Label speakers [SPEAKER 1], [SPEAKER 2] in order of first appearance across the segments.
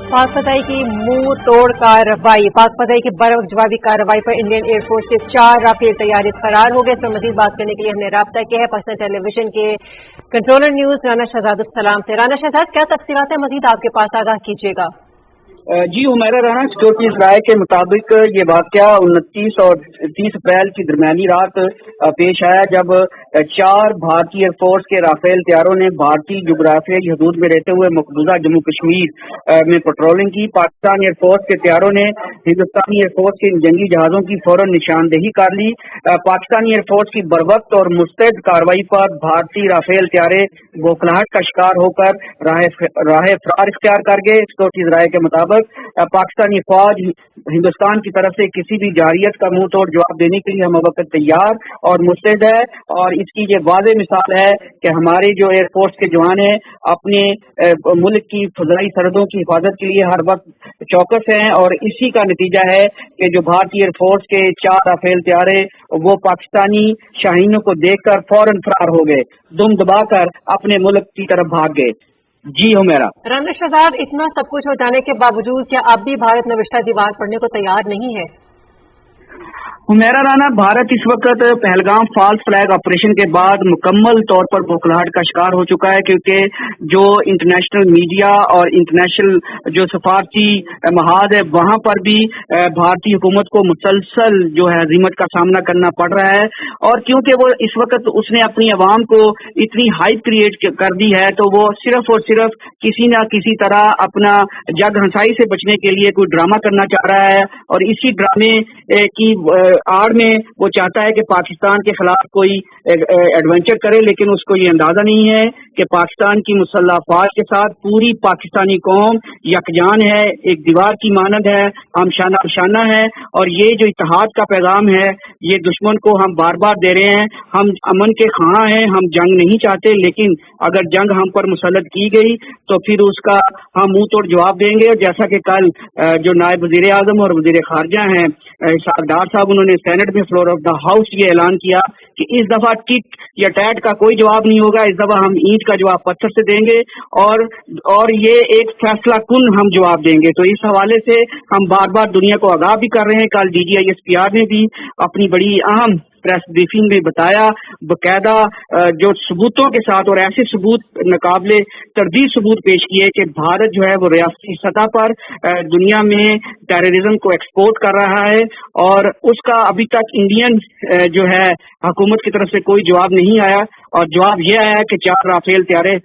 [SPEAKER 1] पाक फताई की मुंह तोड़ कार्रवाई। पाक फताई की बर्फ जवाबी कार्रवाई पर इंडियन एयरफोर्स के 4 राफेल तैयारी फरार हो गए। इस पर मजीद बात करने के लिए हमने राब्ता किया है पाकिस्तान टेलीविजन के कंट्रोलर न्यूज राना शहजाद सलाम से। राना शहजाद, क्या तफसीलात है मजीद आपके पास, आगाह कीजिएगा।
[SPEAKER 2] जी हुमैरा राना, सिक्योरिटीज राय के मुताबिक ये वाक़या 29 और 30 अप्रैल की दरमियानी रात पेश आया, जब 4 भारतीय एयरफोर्स के राफेल तैयारों ने भारतीय जुग्राफियाई हदूद में रहते हुए मकबूजा जम्मू कश्मीर में पेट्रोलिंग की। पाकिस्तान एयरफोर्स के तैयारों ने हिंदुस्तानी एयरफोर्स के इन जंगी जहाज़ों की फौरन निशानदेही कर ली। पाकिस्तानी एयरफोर्स की बरवक्त और मुस्तैद कार्रवाई पर भारतीय राफेल तैयारे बौखलाहट का शिकार होकर राह फरार इख्तियार कर गए। सिक्योरिटीज राय के मुताबिक पाकिस्तानी फौज हिंदुस्तान की तरफ से किसी भी जारियत का मुंह तोड़ जवाब देने के लिए हम वक्त तैयार और मुस्तैद है, और इसकी ये वाज़ेह मिसाल है कि हमारे जो एयरफोर्स के जवान हैं अपने मुल्क की फज़ाई सरहदों की हिफाजत के लिए हर वक्त चौकस हैं, और इसी का नतीजा है कि जो भारतीय एयरफोर्स के 4 राफेल तैयारे वो पाकिस्तानी शाहीनों को देखकर फौरन फरार हो गए, दुम दबाकर अपने मुल्क की तरफ भाग गए। जी हो मेरा
[SPEAKER 1] राना शहजाद, इतना सब कुछ हो जाने के बावजूद क्या अब भी भारत नविश्ता दीवार पढ़ने को तैयार नहीं है?
[SPEAKER 2] हुमैरा राना, भारत इस वक्त पहलगाम फॉल्स फ्लैग ऑपरेशन के बाद मुकम्मल तौर पर बौखलाहट का शिकार हो चुका है, क्योंकि जो इंटरनेशनल मीडिया और इंटरनेशनल जो सफारती महाद है वहां पर भी भारतीय हुकूमत को मुसलसल जो है हज़ीमत का सामना करना पड़ रहा है। और क्योंकि वो इस वक्त उसने अपनी आवाम को इतनी हाइप क्रिएट कर दी है, तो वो सिर्फ और सिर्फ किसी न किसी तरह अपना जग हंसाई से बचने के लिए कोई ड्रामा करना चाह रहा है, और इसी ड्रामे की आड़ में वो चाहता है कि पाकिस्तान के खिलाफ कोई एडवेंचर करे, लेकिन उसको ये अंदाजा नहीं है कि पाकिस्तान की मुसल्लह अफवाज के साथ पूरी पाकिस्तानी कौम यकजान है, एक दीवार की मानद है, हम शाना शाना है। और ये जो इत्तेहाद का पैगाम है ये दुश्मन को हम बार बार दे रहे हैं। हम अमन के ख़्वाह हैं, हम जंग नहीं चाहते, लेकिन अगर जंग हम पर मुसल्लत की गई तो फिर उसका हम मुंह तोड़ जवाब देंगे। और जैसा कि कल जो नायब वज़ीर आज़म और वज़ीर ख़ारजा हैं डार साहब, उन्होंने सेनेट में फ्लोर ऑफ द हाउस ये ऐलान किया कि इस दफा टिट या टैट का कोई जवाब नहीं होगा, इस दफा हम ईंट का जवाब पत्थर से देंगे, और ये एक फैसला कुन हम जवाब देंगे। तो इस हवाले से हम बार बार दुनिया को आगाह भी कर रहे हैं। कल DGISPR ने भी अपनी बड़ी अहम प्रेस ब्रीफिंग में बताया, बकायदा जो सबूतों के साथ, और ऐसे सबूत नाकाबिले तरदीद सबूत पेश किए कि भारत जो है वो रियासती सतह पर दुनिया में टेररिज्म को एक्सपोर्ट कर रहा है, और उसका अभी तक इंडियन जो है हुकूमत की तरफ से कोई जवाब नहीं आया। और जवाब यह आया कि 4 राफेल तैयारे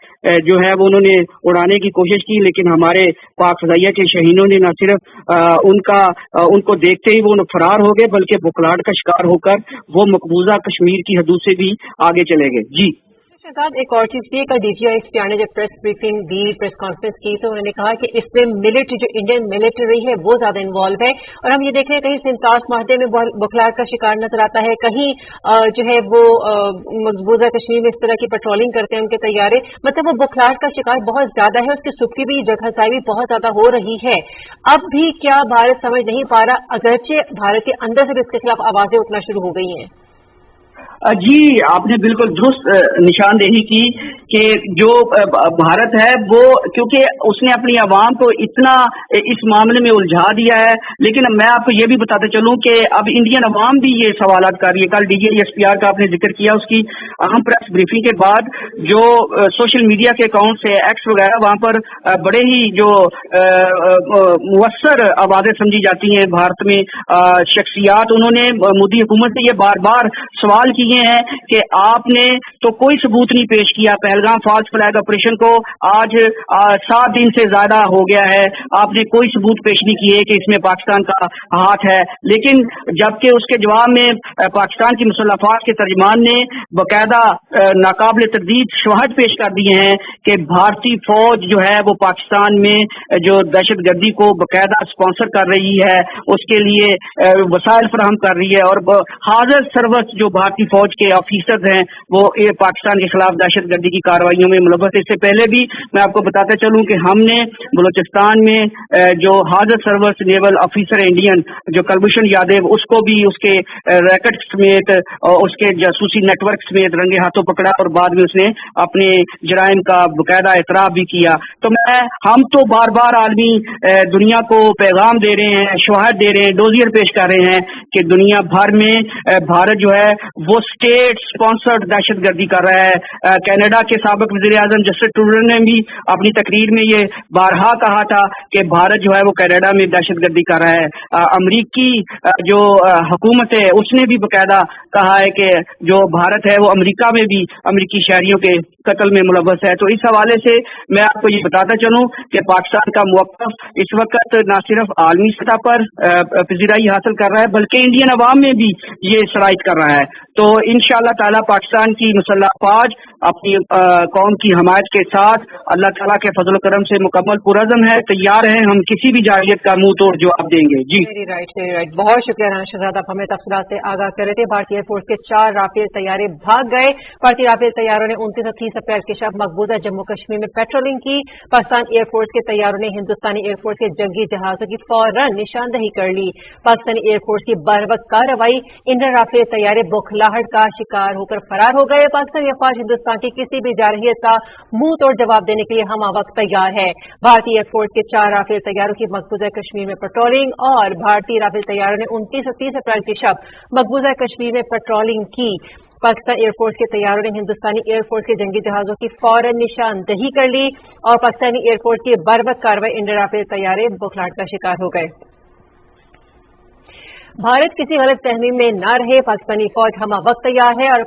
[SPEAKER 2] जो है वो उन्होंने उड़ाने की कोशिश की, लेकिन हमारे पाक फ़ज़ाइया के शहीनों ने न सिर्फ उनको देखते ही वो फरार हो गए, बल्कि बुखलाहट का शिकार होकर वो मकबूजा कश्मीर की हदूद से भी आगे चले गए। जी
[SPEAKER 1] शहजाद, एक और चीज भी, कल DGISPR ने जब प्रेस ब्रीफिंग दी, प्रेस कॉन्फ्रेंस की, तो उन्होंने कहा कि इसमें मिलिट्री, जो इंडियन मिलिट्री है वो ज्यादा इन्वॉल्व है। और हम ये देख रहे हैं कहीं सिंतास माहदे में बुखलाहट का शिकार नजर आता है, कहीं जो है वो मकबूजा कश्मीर में इस तरह की पेट्रोलिंग करते हैं उनके तैयारे, मतलब वो बुखलाहट का शिकार बहुत ज्यादा है, उसकी सुख की भी जगहसाई भी बहुत ज्यादा हो रही है। अब भी क्या भारत समझ नहीं पा रहा, अगरचे भारत के अंदर से भी इसके खिलाफ आवाजें उठना शुरू हो गई हैं?
[SPEAKER 2] जी, आपने बिल्कुल दुरुस्त निशानदेही की कि जो भारत है वो, क्योंकि उसने अपनी आवाम को इतना इस मामले में उलझा दिया है। लेकिन मैं आपको ये भी बताते चलूं कि अब इंडियन अवाम भी ये सवालात कर रही है। कल DGISPR का आपने जिक्र किया, उसकी अहम प्रेस ब्रीफिंग के बाद जो सोशल मीडिया के अकाउंट से एक्स वगैरह, वहाँ पर बड़े ही जो मुअस्सर आवाज़ें समझी जाती हैं भारत में शख्सियात, उन्होंने मोदी हुकूमत से ये बार बार सवाल किए हैं कि आपने तो कोई सबूत नहीं पेश किया। पहलगाम फॉल्स फ्लैग ऑपरेशन को आज 7 दिन से ज्यादा हो गया है, आपने कोई सबूत पेश नहीं किए कि इसमें पाकिस्तान का हाथ है। लेकिन जबकि उसके जवाब में पाकिस्तान की मुसल्लह अफवाज के तर्जुमान ने बाकायदा नाकाबिल तरदीद शवाहद पेश कर दिए हैं कि भारतीय फौज जो है वो पाकिस्तान में जो दहशत गर्दी को बाकायदा स्पॉन्सर कर रही है, उसके लिए वसाइल फराहम कर रही है, और हाजिर सर्वस जो भारतीय फौज फौज के ऑफिसर्स हैं वो ये पाकिस्तान के खिलाफ दहशत गर्दी की कार्रवाइयों में मुलव्वस। इससे पहले भी मैं आपको बताता चलूं कि हमने बलूचिस्तान में जो हाजर सर्विस नेवल ऑफिसर इंडियन जो कुलभूषण यादव, उसको भी उसके रैकेट समेत और उसके जासूसी नेटवर्क समेत रंगे हाथों पकड़ा और बाद में उसने अपने जराइम का बकायदा एतराफ भी किया। तो हम तो बार बार आलमी दुनिया को पैगाम दे रहे हैं, शवाहद दे रहे हैं, डोजियर पेश कर रहे हैं कि दुनिया भर में भारत जो है वो स्टेट स्पॉन्सर्ड दहशत गर्दी कर रहा है। कनाडा के साबिक वज़ीर आज़म जस्टिन ट्रूडो ने भी अपनी तकरीर में ये बारहा कहा था कि भारत जो है वो कनाडा में दहशत गर्दी कर रहा है। अमरीकी जो हुकूमत है उसने भी बकायदा कहा है कि जो भारत है वो अमेरिका में भी अमरीकी शहरियों के कत्ल में मुलव्वस है। तो इस हवाले से मैं आपको ये बताता चलूं कि पाकिस्तान का मौक़िफ़ इस वक्त न सिर्फ आलमी सतह पर पज़ीराई हासिल कर रहा है बल्कि इंडियन अवाम में भी ये शराइत कर रहा है। तो इंशाअल्लाह ताला पाकिस्तान की मुसल्लह फ़ौज अपनी कौम की हमायत के साथ अल्लाह ताला के फजल करम से मुकम्मल पुरअज़्म है, तैयार हैं, हम किसी भी जाहिलियत का मुंह तोड़ जवाब देंगे। जी
[SPEAKER 1] वेरी राइट। बहुत शुक्रिया राना शहजाद, आप हमें तफसीलात से आगाह कर रहे थे। भारतीय एयरफोर्स के 4 राफेल तैयारे भाग गए। भारतीय राफेल तैयारों ने 29 और 30 अप्रैल के शब मकबूजा जम्मू कश्मीर में पेट्रोलिंग की। पाकिस्तान एयरफोर्स के तैयारों ने हिंदुस्तानी एयरफोर्स के जंगी जहाजों की फौरन निशानदही कर ली। पाकिस्तानी एयरफोर्स की बरवक्त कार्रवाई, इंडियन राफेल तैयारे बौखलाहट का शिकार होकर फरार हो गए। पाकिस्तानी अफवाज हिंदुस्तान की किसी भी जारहियत का मुंह तोड़ जवाब देने के लिए हम वक्त तैयार है। भारतीय एयरफोर्स के 4 राफेल तैयारों की मकबूजा कश्मीर में पेट्रोलिंग और भारतीय राफेल तैयारों ने 29 और 30 अप्रैल के शब मकबूजा कश्मीर में पेट्रोलिंग की। पाकिस्तान एयरफोर्स के तैयारों ने हिंदुस्तानी एयरफोर्स के जंगी जहाजों की फौरन निशानदही कर ली और पाकिस्तानी एयरफोर्स की बर्वक्त कार्रवाई, इंडियन राफेल तैयारे बौखलाहट का शिकार हो गए। भारत किसी गलत फहमी में न रहे, पाकिस्तानी फौज हम वक्त तैयार है और